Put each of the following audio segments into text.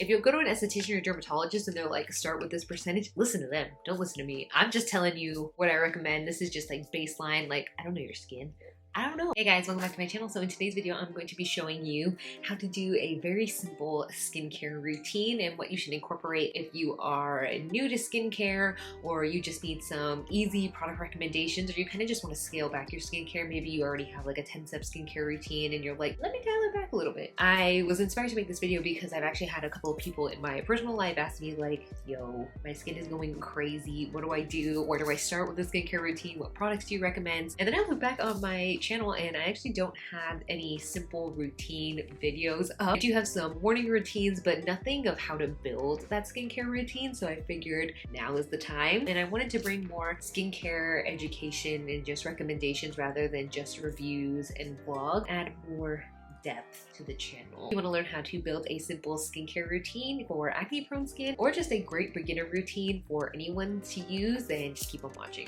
If you go to an esthetician or dermatologist and they're like, start with this percentage, listen to them. Don't listen to me. I'm just telling you what I recommend. This is just like baseline. Like, I don't know your skin. I don't know. Hey guys, welcome back to my channel. So in today's video, I'm going to be showing you how to do a very simple skincare routine and what you should incorporate if you are new to skincare or you just need some easy product recommendations or you kind of just want to scale back your skincare. Maybe you already have like a 10-step skincare routine and you're like, let me dial it back a little bit. I was inspired to make this video because I've actually had a couple of people in my personal life ask me like, yo, my skin is going crazy. What do I do? Where do I start with the skincare routine? What products do you recommend? And then I look back on my channel and I actually don't have any simple routine videos up. I do have some morning routines, but nothing of how to build that skincare routine. So I figured now is the time. And I wanted to bring more skincare education and just recommendations rather than just reviews and vlogs. Add more depth to the channel. If you want to learn how to build a simple skincare routine for acne prone skin or just a great beginner routine for anyone to use, then just keep on watching.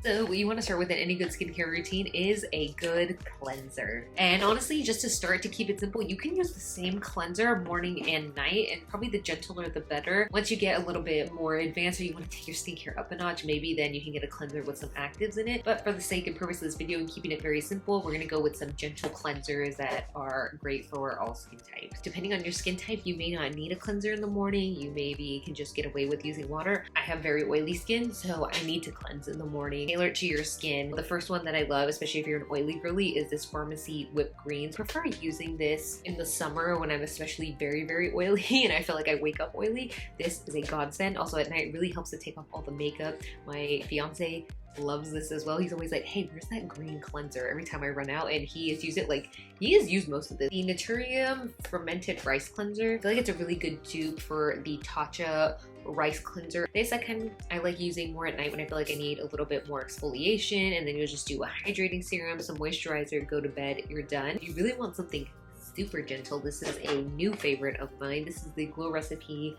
So what you want to start with in any good skincare routine is a good cleanser. And honestly, just to start, to keep it simple, you can use the same cleanser morning and night, and probably the gentler the better. Once you get a little bit more advanced or you want to take your skincare up a notch, maybe then you can get a cleanser with some actives in it. But for the sake and purpose of this video and keeping it very simple, we're going to go with some gentle cleansers that are great for all skin types. Depending on your skin type, you may not need a cleanser in the morning. You maybe can just get away with using water. I have very oily skin, so I need to cleanse in the morning. Tailored to your skin. The first one that I love, especially if you're an oily girly, is this Pharmacy Whipped Greens. I prefer using this in the summer when I'm especially very, very oily and I feel like I wake up oily. This is a godsend. Also at night, it really helps to take off all the makeup. My fiance loves this as well. He's always like, hey, where's that green cleanser? Every time I run out, and he has used it. Like, he has used most of this. The Naturium Fermented Rice Cleanser. I feel like it's a really good dupe for the Tatcha rice cleanser. This I like using more at night when I feel like I need a little bit more exfoliation, and then you'll just do a hydrating serum, some moisturizer, go to bed, you're done. If you really want something super gentle, this is a new favorite of mine. This is the Glow Recipe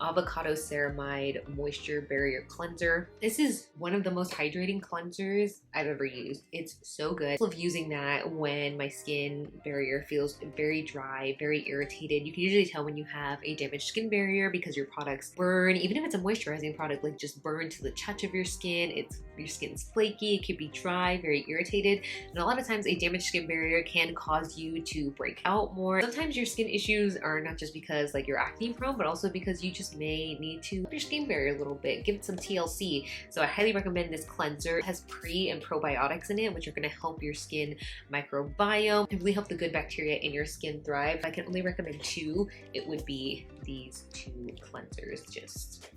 Avocado Ceramide Moisture Barrier Cleanser. This is one of the most hydrating cleansers I've ever used. It's so good. I love using that when my skin barrier feels very dry, very irritated. You can usually tell when you have a damaged skin barrier because your products burn. Even if it's a moisturizing product, like just burn to the touch of your skin. Your skin's flaky, it could be dry, very irritated. And a lot of times a damaged skin barrier can cause you to break out more. Sometimes your skin issues are not just because like you're acne prone, but also because you just may need to up your skin barrier a little bit, give it some TLC. So I highly recommend this cleanser. It has pre and probiotics in it, which are going to help your skin microbiome and really help the good bacteria in your skin thrive. If I can only recommend two, it would be these two cleansers. Just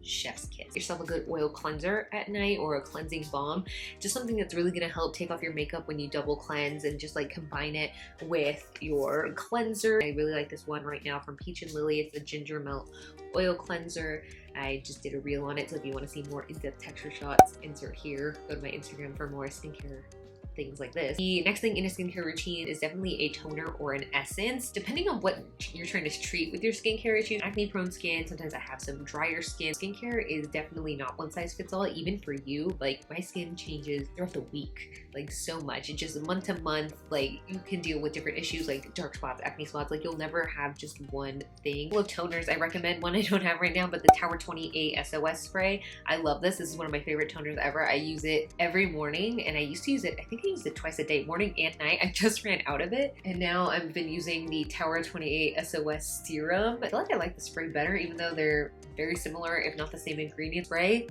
chef's kiss. Get yourself a good oil cleanser at night or a cleansing balm, just something that's really going to help take off your makeup when you double cleanse and just like combine it with your cleanser. I really like this one right now from Peach and Lily. It's a ginger melt oil cleanser. I just did a reel on it, so if you want to see more in-depth texture shots, insert here. Go to my Instagram for more skincare things like this. The next thing in a skincare routine is definitely a toner or an essence. Depending on what you're trying to treat with your skincare issues, acne prone skin, sometimes I have some drier skin. Skincare is definitely not one size fits all, even for you. Like, my skin changes throughout the week, like so much. It just month to month, like you can deal with different issues like dark spots, acne spots. Like, you'll never have just one thing. Full of toners, I recommend one I don't have right now, but the Tower 28 SOS spray. I love this. This is one of my favorite toners ever. I use it every morning, and I used to use it, I think I used it twice a day, morning and night. I just ran out of it, and now I've been using the Tower 28 SOS serum. I feel like I like the spray better, even though they're very similar, if not the same ingredient. Spray,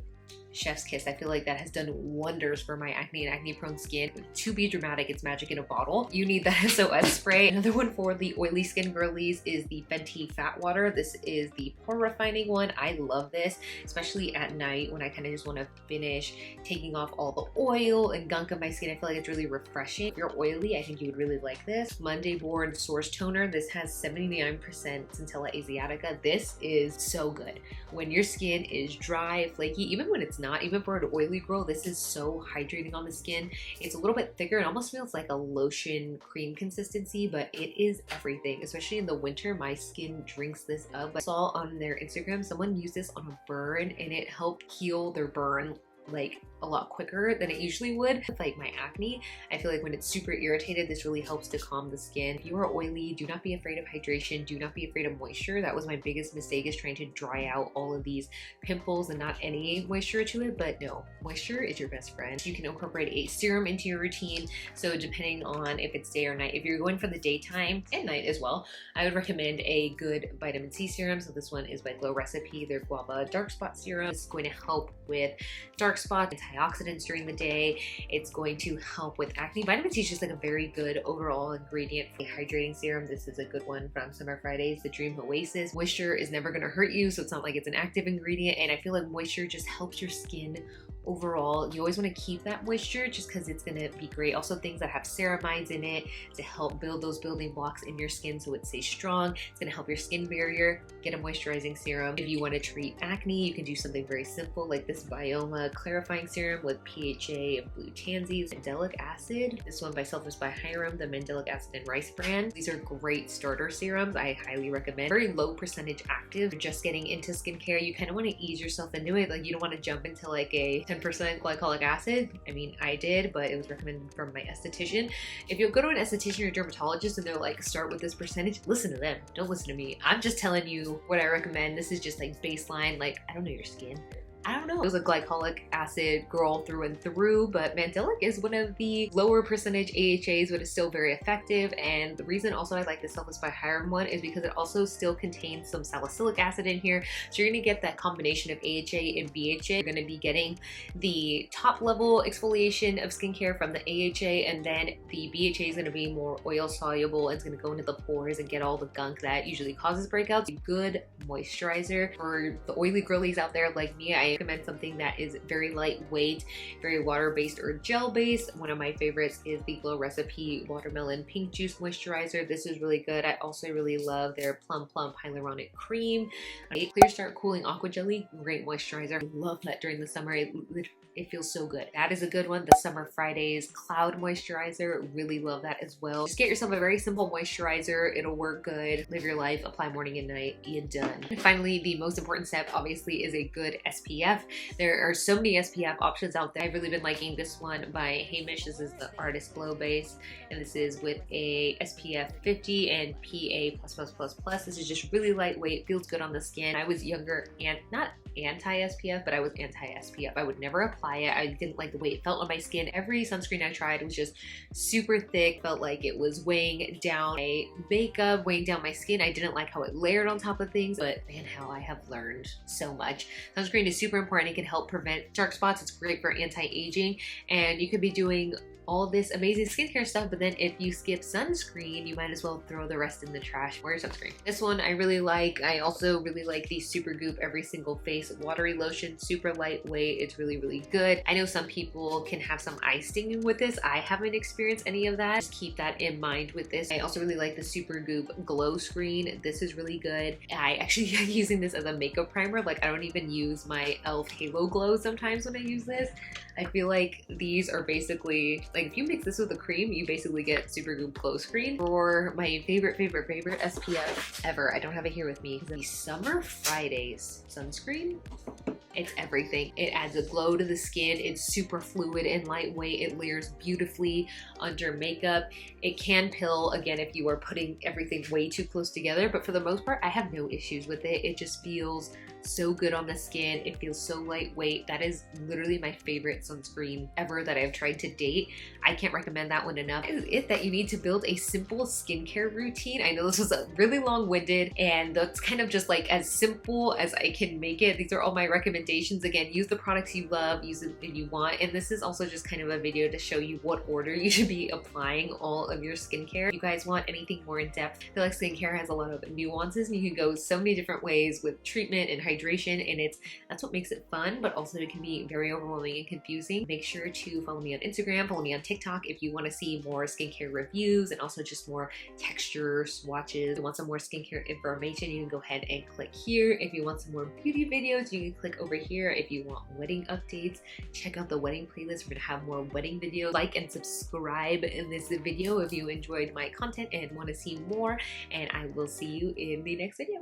chef's kiss. I feel like that has done wonders for my acne and acne prone skin. To be dramatic, it's magic in a bottle. You need that SOS spray. Another one for the oily skin girlies is the Fenty Fat Water. This is the pore refining one. I love this, especially at night when I kind of just want to finish taking off all the oil and gunk of my skin. I feel like it's really refreshing. If you're oily, I think you would really like this. Monday Born Source Toner. This has 79% Centella Asiatica. This is so good. When your skin is dry, flaky, even when it's not, even for an oily girl, this is so hydrating on the skin. It's a little bit thicker. It almost feels like a lotion cream consistency, but it is everything. Especially in the winter, my skin drinks this up. I saw on their Instagram someone used this on a burn and it helped heal their burn like a lot quicker than it usually would. With like my acne, I feel like when it's super irritated, this really helps to calm the skin. If you are oily, do not be afraid of hydration, do not be afraid of moisture. That was my biggest mistake, is trying to dry out all of these pimples and not any moisture to it. But no, moisture is your best friend. You can incorporate a serum into your routine, so depending on if it's day or night. If you're going for the daytime and night as well, I would recommend a good vitamin C serum. So this one is by Glow Recipe, their Guava Dark Spot Serum. It's going to help with dark spots, antioxidants during the day. It's going to help with acne. Vitamin C is just like a very good overall ingredient for a hydrating serum. This is a good one from Summer Fridays, the Dream Oasis. Moisture is never going to hurt you, so it's not like it's an active ingredient, and I feel like moisture just helps your skin overall. You always want to keep that moisture just because it's going to be great. Also, things that have ceramides in it to help build those building blocks in your skin so it stays strong. It's going to help your skin barrier. Get a moisturizing serum. If you want to treat acne, you can do something very simple like this Bioma clarifying serum with PHA and blue tansies, mandelic acid. This one by Selfless by Hyrum, the mandelic acid and rice brand. These are great starter serums. I highly recommend. Very low percentage active. Just getting into skincare, you kind of want to ease yourself into it. Like, you don't want to jump into like a 10% glycolic acid. I mean, I did, but it was recommended from my esthetician. If you go to an esthetician or dermatologist and they're like, start with this percentage, listen to them. Don't listen to me. I'm just telling you what I recommend. This is just like baseline. Like, I don't know your skin. I don't know. It was a glycolic acid girl through and through, but mandelic is one of the lower percentage AHAs, but it's still very effective. And the reason also I like the Selfless by Hyrum one is because it also still contains some salicylic acid in here. So you're gonna get that combination of AHA and BHA. You're gonna be getting the top level exfoliation of skincare from the AHA, and then the BHA is gonna be more oil soluble. It's gonna go into the pores and get all the gunk that usually causes breakouts. A good moisturizer for the oily girlies out there like me. I recommend something that is very lightweight, very water-based or gel-based. One of my favorites is the Glow Recipe Watermelon Pink Juice Moisturizer. This is really good. I also really love their Plump Hyaluronic Cream. A Clear Start Cooling Aqua Jelly, great moisturizer. I love that during the summer. It feels so good. That is a good one. The Summer Fridays Cloud Moisturizer, really love that as well. Just get yourself a very simple moisturizer. It'll work good. Live your life, apply morning and night, you're done. And finally, the most important step obviously is a good SPF. There are so many SPF options out there. I've really been liking this one by Hamish. This is the Artist Glow Base, and this is with a SPF 50 and PA++++. This is just really lightweight, feels good on the skin. I was younger and not anti-SPF, but I was anti-SPF. I would never apply it. I didn't like the way it felt on my skin. Every sunscreen I tried was just super thick, felt like it was weighing down my makeup, weighing down my skin. I didn't like how it layered on top of things, but man, how I have learned so much. Sunscreen is super important. It can help prevent dark spots. It's great for anti-aging, and you could be doing all this amazing skincare stuff, but then if you skip sunscreen, you might as well throw the rest in the trash. Wear sunscreen. This one I really like. I also really like the Supergoop Every Single Face Watery Lotion. Super lightweight. It's really, really good. I know some people can have some eye stinging with this. I haven't experienced any of that. Just keep that in mind with this. I also really like the Supergoop Glow Screen. This is really good. I actually am using this as a makeup primer. Like, I don't even use my e.l.f. Halo Glow sometimes when I use this. I feel like these are basically, like, if you mix this with a cream, you basically get Supergoop Glow Screen. For my favorite SPF ever, I don't have it here with me, the Summer Fridays sunscreen. It's everything. It adds a glow to the skin. It's super fluid and lightweight. It layers beautifully under makeup. It can pill, again, if you are putting everything way too close together, but for the most part, I have no issues with it. It just feels so good on the skin. It feels so lightweight. That is literally my favorite sunscreen ever that I've tried to date. I can't recommend that one enough. Is it that you need to build a simple skincare routine? I know this was a really long-winded, and that's kind of just like as simple as I can make it. These are all my recommendations. Again, use the products you love, use it if you want, and this is also just kind of a video to show you what order you should be applying all of your skincare. If you guys want anything more in depth, I feel like skincare has a lot of nuances, and you can go so many different ways with treatment and hydration, and that's what makes it fun, but also it can be very overwhelming and confusing. Make sure to follow me on Instagram, follow me on TikTok if you want to see more skincare reviews and also just more texture swatches. If you want some more skincare information, you can go ahead and click here. If you want some more beauty videos, you can click over here. If you want wedding updates, check out the wedding playlist. We're gonna have more wedding videos. Like and subscribe in this video if you enjoyed my content and want to see more, and I will see you in the next video.